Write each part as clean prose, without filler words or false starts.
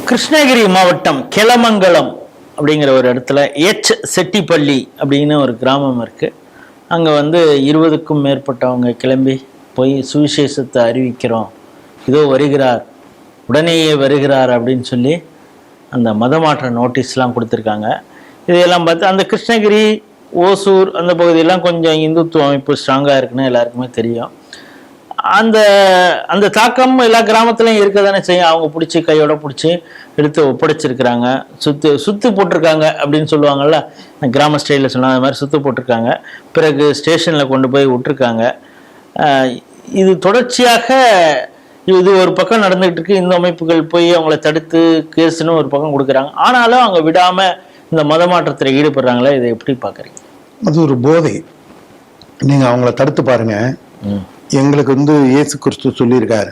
கிருஷ்ணகிரி மாவட்டம் கெலமங்கலம் அப்படிங்கிற ஒரு இடத்துல செட்டிப்பள்ளி அப்படின்னு ஒரு கிராமம் இருக்குது. அங்கே 20க்கும் மேற்பட்டவங்க கிளம்பி போய் சுவிசேஷத்தை அறிவிக்கிறோம், இதோ வருகிறார், உடனேயே வருகிறார் அப்படின்னு சொல்லி அந்த மதமாற்ற நோட்டீஸ்லாம் கொடுத்துருக்காங்க. இதையெல்லாம் பார்த்து அந்த கிருஷ்ணகிரி, ஓசூர் அந்த பகுதியெல்லாம் கொஞ்சம் இந்துத்துவ அமைப்பு ஸ்ட்ராங்காக இருக்குன்னு எல்லாருக்குமே தெரியும். அந்த அந்த தாக்கம் எல்லா கிராமத்துலையும் இருக்க தானே செய்யும். அவங்க பிடிச்சி கையோட பிடிச்சி எடுத்து ஒப்படைச்சிருக்கிறாங்க. சுத்து போட்டிருக்காங்க அப்படின்னு சொல்லுவாங்கள்ல, கிராம ஸ்டைலில் சொன்னால் அது மாதிரி சுத்து போட்டிருக்காங்க. பிறகு ஸ்டேஷனில் கொண்டு போய் விட்டுருக்காங்க. இது தொடர்ச்சியாக இது ஒரு பக்கம் நடந்துகிட்டு இருக்கு. இந்த அமைப்புகள் போய் அவங்கள தடுத்து கேஸுன்னு ஒரு பக்கம் கொடுக்குறாங்க. ஆனாலும் அவங்க விடாமல் இந்த மதமாற்றத்தில் ஈடுபடுறாங்களே, இதை எப்படி பார்க்குறீங்க? அது ஒரு போதை. நீங்கள் அவங்கள தடுத்து பாருங்க. எங்களுக்கு இயேசு கிறிஸ்து சொல்லியிருக்காரு,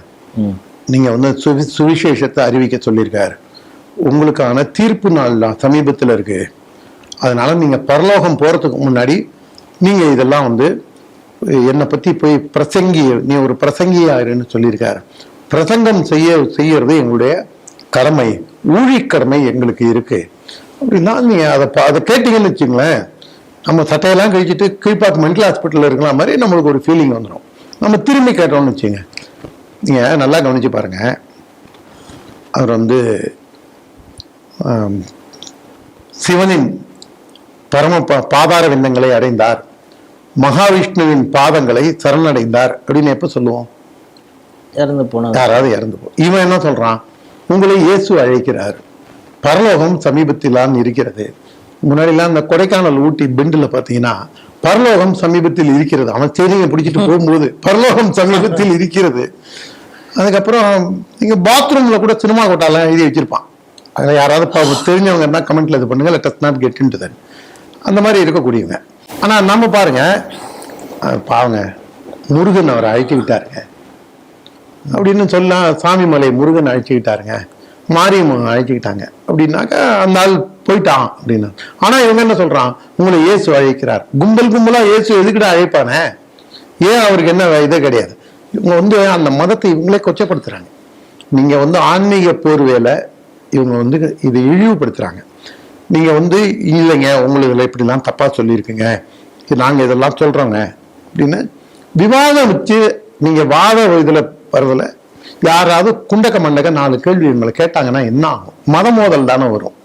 நீங்க சுவிசேஷத்தை அறிவிக்க சொல்லியிருக்காரு. உங்களுக்கான தீர்ப்பு நாள் சமீபத்தில் இருக்கு. அதனால நீங்க பரலோகம் போறதுக்கு முன்னாடி நீங்க இதெல்லாம் என்னை பத்தி போய் நீ ஒரு பிரசங்கியாருன்னு சொல்லியிருக்காரு. பிரசங்கம் செய்யறது எங்களுடைய கடமை, ஊழிக்கடமை எங்களுக்கு இருக்கு. அப்படின்னா நீங்க அதை கேட்டீங்கன்னு வச்சுங்களேன், நம்ம சட்டையெல்லாம் கழிச்சிட்டு கீழ்பாக்கு மென்டல் ஹாஸ்பிட்டல் இருக்கலாம் மாதிரி நம்மளுக்கு ஒரு ஃபீலிங் வந்துடும். நம்ம திரும்பி கேட்டோம்னு வச்சுங்க, நீங்க நல்லா கவனிச்சு பாருங்க. அவர் சிவனின் பரம பாதார விந்தங்களை அடைந்தார், மகாவிஷ்ணுவின் பாதங்களை சரணடைந்தார் அப்படின்னு எப்ப சொல்லுவோம்? இறந்து போன யாராவது இறந்து போ. இவன் என்ன சொல்றான்? உங்களை இயேசு அழைக்கிறார், பரலோகம் சமீபத்திலான் இருக்கிறது. முன்னாடிலாம் இந்த கொடைக்கானல், ஊட்டி, பெண்டுல பாத்தீங்கன்னா பரலோகம் சமீபத்தில் இருக்கிறது. அவன் செய்தியை பிடிச்சிட்டு போகும்போது பரலோகம் சமீபத்தில் இருக்கிறது. அதுக்கப்புறம் நீங்க பாத்ரூம்ல கூட சினிமா கோட்டாலாம் எழுதி வச்சிருப்பான். அதில் யாராவது தெரிஞ்சவங்க என்ன கமெண்ட்ல இது பண்ணுங்க, let us not get into that. அந்த மாதிரி இருக்கக்கூடியவங்க. ஆனா நம்ம பாருங்க, பாவங்க முருகன் அவரை அழைச்சி விட்டாருங்க அப்படின்னு சொல்லலாம். சாமிமலை முருகன் அழைச்சிக்கிட்டாருங்க, மாரியம்மன் அழைச்சிக்கிட்டாங்க அப்படின்னாக்கா அந்த ஆள் போயிட்டான் அப்படின்னா. ஆனா இவங்க என்ன சொல்றான்? உங்களை இயேசு அழைக்கிறார். கும்பலா இயேசு எதுக்கிட்ட அழைப்பானே? ஏன் அவருக்கு என்ன இதே கிடையாது? இவங்க அந்த மதத்தை இவங்களே கொச்சப்படுத்துறாங்க. நீங்க ஆன்மீக போர்வேல இவங்க இதை இழிவுபடுத்துறாங்க. நீங்க இல்லைங்க, உங்களுக்கு இப்படிலாம் தப்பா சொல்லியிருக்குங்க, நாங்க இதெல்லாம் சொல்றோங்க அப்படின்னு விவாதம் வச்சு நீங்க வாத இதுல வரதுல யாராவது குண்டக்க மண்டக்க 4 கேள்வி இவங்களை கேட்டாங்கன்னா என்ன ஆகும்? மத மோதல் தானே வரும்.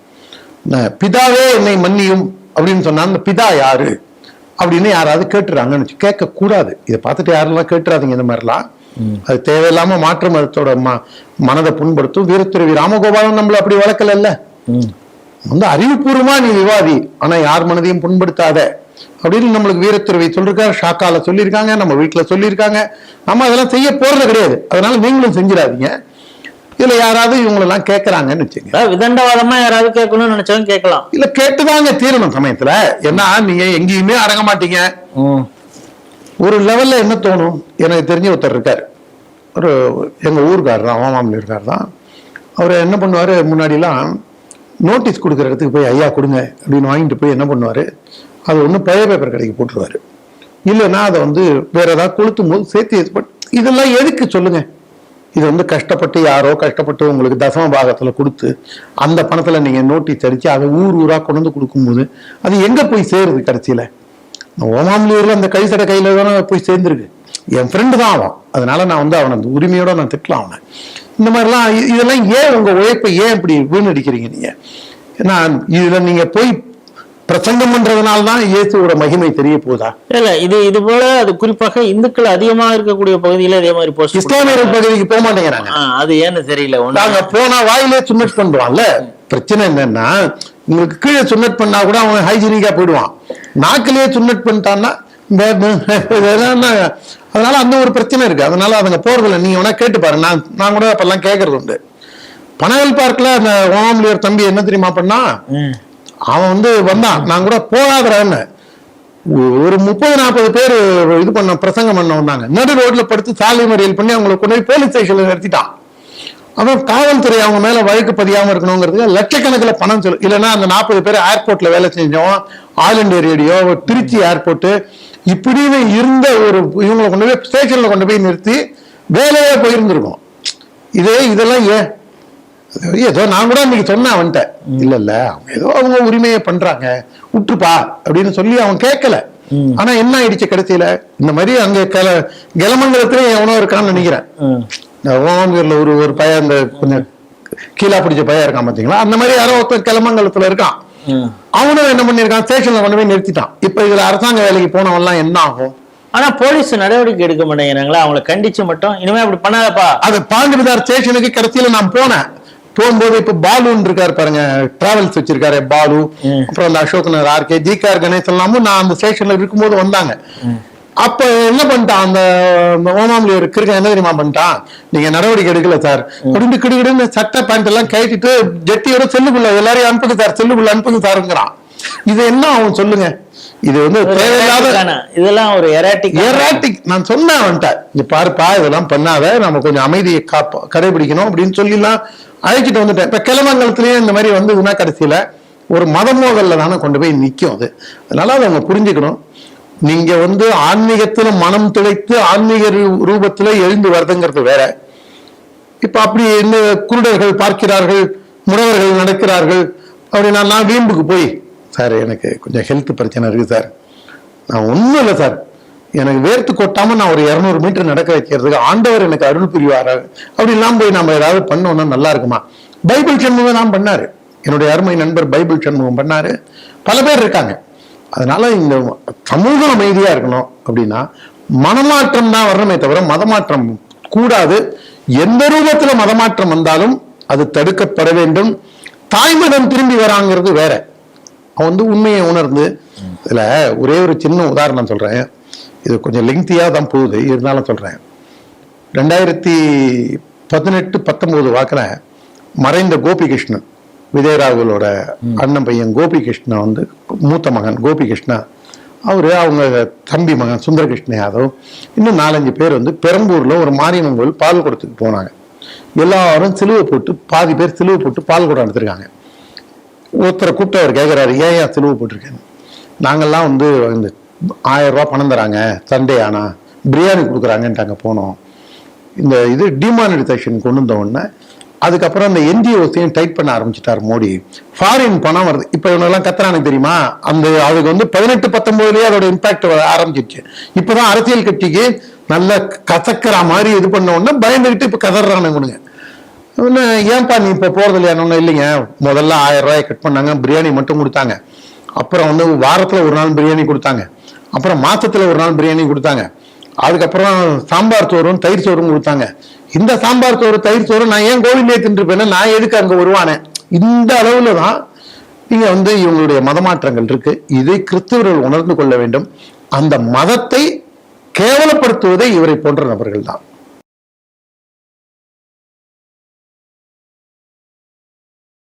பிதாவே என்னை மன்னியும் அப்படின்னு சொன்னா அந்த பிதா யாரு அப்படின்னு யாராவது கேட்டுறாங்கன்னு கேட்க கூடாது. இதை பார்த்துட்டு யாரெல்லாம் கேட்டுறாதீங்க இந்த மாதிரிலாம். அது தேவையில்லாம மாற்று மதத்தோட மனதை புண்படுத்தும். வீரத்துறவி ராமகோபாலன் நம்மள அப்படி வளர்க்கல இல்ல. அறிவுபூர்வமா நீ விவாதி, ஆனா யார் மனதையும் புண்படுத்தாத அப்படின்னு நம்மளுக்கு வீரத்துறவி சொல்லிருக்காரு, ஷாக்கால சொல்லியிருக்காங்க, நம்ம வீட்டுல சொல்லியிருக்காங்க. நம்ம அதெல்லாம் செய்ய போறது கிடையாது. அதனால நீங்களும் செஞ்சிடாதீங்க. இல்ல யாராவது இவங்களெல்லாம் கேட்கறாங்கன்னு வச்சுங்க, விதண்டவாதமா யாராவது கேட்கணும்னு நினைச்சாலும் கேட்கலாம். இல்ல கேட்டுதாங்க தீரணும் சமயத்துல. ஏன்னா நீங்க எங்கேயுமே அடங்க மாட்டீங்க. ஒரு லெவல்ல என்ன தோணும்? எனக்கு தெரிஞ்ச ஒருத்தர் இருக்காரு, ஒரு எங்க ஊருக்காரர் தான், மாமாமில் இருக்கார் தான். அவர் என்ன பண்ணுவாரு, முன்னாடிலாம் நோட்டீஸ் கொடுக்குற இடத்துக்கு போய் ஐயா கொடுங்க அப்படின்னு வாங்கிட்டு போய் என்ன பண்ணுவாரு, அது பழைய பேப்பர் கடைக்கு போட்டுருவாரு. இல்லைன்னா அதை வேற ஏதாவது கொளுத்தும் போது சேர்த்து. இதெல்லாம் எதுக்கு சொல்லுங்க? இது கஷ்டப்பட்டு யாரோ கஷ்டப்பட்டு உங்களுக்கு தசம பாகத்துல கொடுத்து அந்த பணத்துல நீங்க நோட்டீஸ் அடிச்சு அதை ஊரா கொண்டு கொடுக்கும்போது அது எங்க போய் சேருது? கடைசியில ஓமாமலூர்ல அந்த கழிசடை கையில தானே போய் சேர்ந்துருக்கு. என் ஃப்ரெண்டு தான் அவன், அதனால நான் அவனை அந்த உரிமையோட நான் திட்டலாம் அவனை. இந்த மாதிரிலாம் இதெல்லாம் ஏன் உங்க உழைப்பை ஏன் இப்படி வீணடிக்கிறீங்க நீங்க? ஏன்னா இதுல நீங்க போய் பிரசங்கம் பண்றதுனால்தான் இயேசுவோட மகிமை தெரிய போதா? இல்ல இது போல அது குறிப்பாக இந்துக்கள் அதிகமா இருக்கக்கூடிய பகுதியில இதே மாதிரி போஸ்ட். இஸ்லாமியர்கள் பகுதிக்கு போக மாட்டேங்கிறாங்க. அது ஏன்னு தெரியல. நாங்க போனா வாயிலே சுன்னட் பண்ணுவான்ல. பிரச்சனை என்னன்னா, உங்களுக்கு கீழே சுன்னட் பண்ணா கூட அவன் ஹைஜீனிக்கா போயிடுவான். நாக்கிலேயே சுன்னட் பண்ணிட்டான்னா அதனால அந்த ஒரு பிரச்சனை இருக்கு. அதனால அதுங்க போறதில்ல. நீங்க வேணா கேட்டு பாரு. நான் கூட அப்பெல்லாம் கேட்கறது உண்டு. பனகல் பார்க்ல அந்த ஓமாமலியர் தம்பி என்ன தெரியுமா பண்ணா, அவன் வந்தான், நான் கூட போகாதறான்னு ஒரு 30-40 பேர் இது பண்ண பிரசங்கம் பண்ண வந்தாங்க. நடு ரோட்ல படுத்து சாலை மறியல் பண்ணி அவங்களை கொண்டு போய் போலீஸ் ஸ்டேஷன்ல நிறுத்திட்டான். அவன் காவல்துறை அவங்க மேல வழக்கு பதியாம இருக்கணுங்கிறதுக்கு லட்சக்கணக்கில் பணம் சொல்லு. இல்லைன்னா அந்த 40 பேர் ஏர்போர்ட்ல வேலை செஞ்சோம், All India Radio, Trichy airport, இப்படின்னு இருந்த ஒரு இவங்களை கொண்டு போய் ஸ்டேஷன்ல கொண்டு போய் நிறுத்தி வேலையே போயிருந்திருக்கும். இதெல்லாம் ஏன் ஏதோ நான் கூட அன்னைக்கு சொன்னேன் அவன்கிட்ட, இல்ல அவங்க ஏதோ அவங்க உரிமையை பண்றாங்க விட்டுப்பா அப்படின்னு சொல்லி அவன் கேட்கல. ஆனா என்ன ஆயிடுச்சு கடைசியில, இந்த மாதிரி அங்க கிளமங்கலத்துல எவனோ இருக்கான்னு நினைக்கிறேன், ஒரு பையன், அந்த கொஞ்சம் கீழா பிடிச்ச பையன் இருக்கான் பாத்தீங்களா, அந்த மாதிரி யாரோ ஒருத்தர் கிளமங்கலத்துல இருக்கான். அவனும் என்ன பண்ணிருக்கான், ஸ்டேஷன்ல கொண்டு போய் நிறுத்திட்டான். இப்ப இதுல அரசாங்க வேலைக்கு போனவன் எல்லாம் என்ன ஆகும்? ஆனா போலீஸ் நடவடிக்கை எடுக்க மாட்டேங்கிறாங்களா? அவங்களை கண்டிச்சு மட்டும் இனிமே அப்படி பண்ணாதப்பா. அது பாண்டிபதார் ஸ்டேஷனுக்கு கடைசியில நான் போகும்போது, இப்ப பாலுன்னு இருக்காரு பாருங்க, டிராவல்ஸ் வச்சிருக்காரு பாலு, அப்புறம் அந்த அசோக்னர் ஆர்கே, ஜிகார் கணேசன் எல்லாமும் நான் அந்த ஸ்டேஷன்ல இருக்கும்போது வந்தாங்க. அப்ப என்ன பண்ணிட்டான் அந்த ஓமாமலி இருக்க, என்ன தெரியுமா பண்ணிட்டான், நீங்க நடவடிக்கை எடுக்கல சார் அப்படின்னு கிடுகிடுன்னு சட்டை பேண்ட் எல்லாம் கட்டிட்டு ஜெட்டியோட செல்லுக்குள்ள எல்லாரையும் அனுப்புங்க சார், செல்லுக்குள்ள அனுப்புங்க சாருங்கிறான். இது என்ன அவன் சொல்லுங்க? இது வந்து தேவையில்லாத, இதெல்லாம் ஒரு எராட்டிக். நான் சொன்னேன் அவன்கிட்ட, நீ பாருப்பா இதெல்லாம் பண்ணாத, நம்ம கொஞ்சம் அமைதியை கடைபிடிக்கணும் அப்படின்னு சொல்லிலாம் அழைச்சிட்டு வந்துட்டேன். இப்ப கிளமங்கலத்திலேயே இந்த மாதிரி வந்து கடைசியில ஒரு மதமோதல்ல தானே கொண்டு போய் நிற்கும் அது. அதனால அதை அவங்க புரிஞ்சுக்கணும். நீங்க வந்து ஆன்மீகத்துல மனம் துளைத்து ஆன்மீக ரூபத்துல எழுந்து வருதுங்கிறது வேற. இப்ப அப்படி இந்த குருடர்கள் பார்க்கிறார்கள், முடவர்கள் நடக்கிறார்கள் அப்படின்னா, நான் வீம்புக்கு போய், சார் எனக்கு கொஞ்சம் ஹெல்த் பிரச்சனை இருக்கு சார், நான் ஒன்றும் இல்லை சார், எனக்கு வேர்த்து கொட்டாம நான் ஒரு 200 மீட்டர் நடக்க வைக்கிறதுக்கு ஆண்டவர் எனக்கு அருள் புரிவாரு அப்படின்லாம் போய் நம்ம ஏதாவது பண்ணோம்னா நல்லா இருக்குமா? பைபிள் சண்முகம் தான் பண்ணாரு, என்னுடைய அருமை நண்பர் பைபிள் சண்முகம் பண்ணாரு, பல பேர் இருக்காங்க. அதனால இந்த சமூகம் அமைதியா இருக்கணும் அப்படின்னா மனமாற்றம் தான் வரணுமே தவிர மதமாற்றம் கூடாது. எந்த ரூபத்துல மதமாற்றம் வந்தாலும் அது தடுக்கப்பட வேண்டும். தாய்மதம் திரும்பி வராங்கிறது வேற. அவன் வந்து உண்மையை உணர்ந்து, இதுல ஒரே ஒரு சின்ன உதாரணம் சொல்றேன், இது கொஞ்சம் லெங்க்தியா தான் போகுது, இருந்தாலும் சொல்றேன். 2018-19 வாக்குல மறைந்த கோபிகிருஷ்ணன், விஜயராகுலோட அண்ணன் பையன் கோபிகிருஷ்ணன் வந்து மூத்த மகன் கோபிகிருஷ்ணா, அவங்க தம்பி மகன் சுந்தரகிருஷ்ண யாதவ், இன்னும் 4-5 பேர் வந்து பெரம்பூர்ல ஒரு மாரியம்மன் கோவில் பால் குடத்துக்கு போனாங்க. எல்லாரும் சிலுவை போட்டு, பாதி பேர் சிலுவை போட்டு பால் குடம் எடுத்திருக்காங்க. ஒருத்தரை கூப்பிட்டு அவர் கேட்கிறாரு, ஏன் சிலுவை போட்டிருக்கேன்னு. நாங்கெல்லாம் வந்து இந்த 1000 ரூபாய் பணம் தராங்க, சண்டே ஆனா பிரியாணி கொடுக்குறாங்கன்ட்டு அங்கே போனோம். இந்த இது டிமானிட்டைசேஷன் கொண்டு வந்த உடனே அதுக்கப்புறம் அந்த என்ஜிஓஸையும் டைட் பண்ண ஆரம்பிச்சிட்டார் மோடி. ஃபாரின் பணம் வருது. இப்ப இவனெல்லாம் கத்துறானு தெரியுமா, அந்த அதுக்கு வந்து 18-19 அதோட இம்பாக்ட் ஆரம்பிச்சிருச்சு. இப்பதான் அரசியல் கட்சிக்கு நல்ல கசக்கிற மாதிரி இது பண்ண உடனே பயந்துகிட்டு இப்ப கதறானுங்க. ஏன்பா நீ இப்ப போறது இல்லையா? இல்லைங்க, முதல்ல 1000 ரூபாய் கட் பண்ணாங்க, பிரியாணி மட்டும் கொடுத்தாங்க. அப்புறம் வந்து வாரத்துல ஒரு நாள் பிரியாணி கொடுத்தாங்க, அப்புறம் மாசத்துல ஒரு நாள் பிரியாணி கொடுத்தாங்க, அதுக்கப்புறம் சாம்பார் சோறும் தயிர் சோறும் கொடுத்தாங்க. இந்த சாம்பார் சோறு தயிர் சோறு நான் ஏன் கோவிலே தின்றுப்பேன்னா, நான் எதுக்கு அங்க வருவானே? இந்த அளவுல தான் இங்க வந்து இவங்களுடைய மதமாற்றங்கள் இருக்கு. இதை கிறிஸ்தவர்கள் உணர்ந்து கொள்ள வேண்டும். அந்த மதத்தை கேவலப்படுத்துவதை இவரை போன்ற நபர்கள் தான்.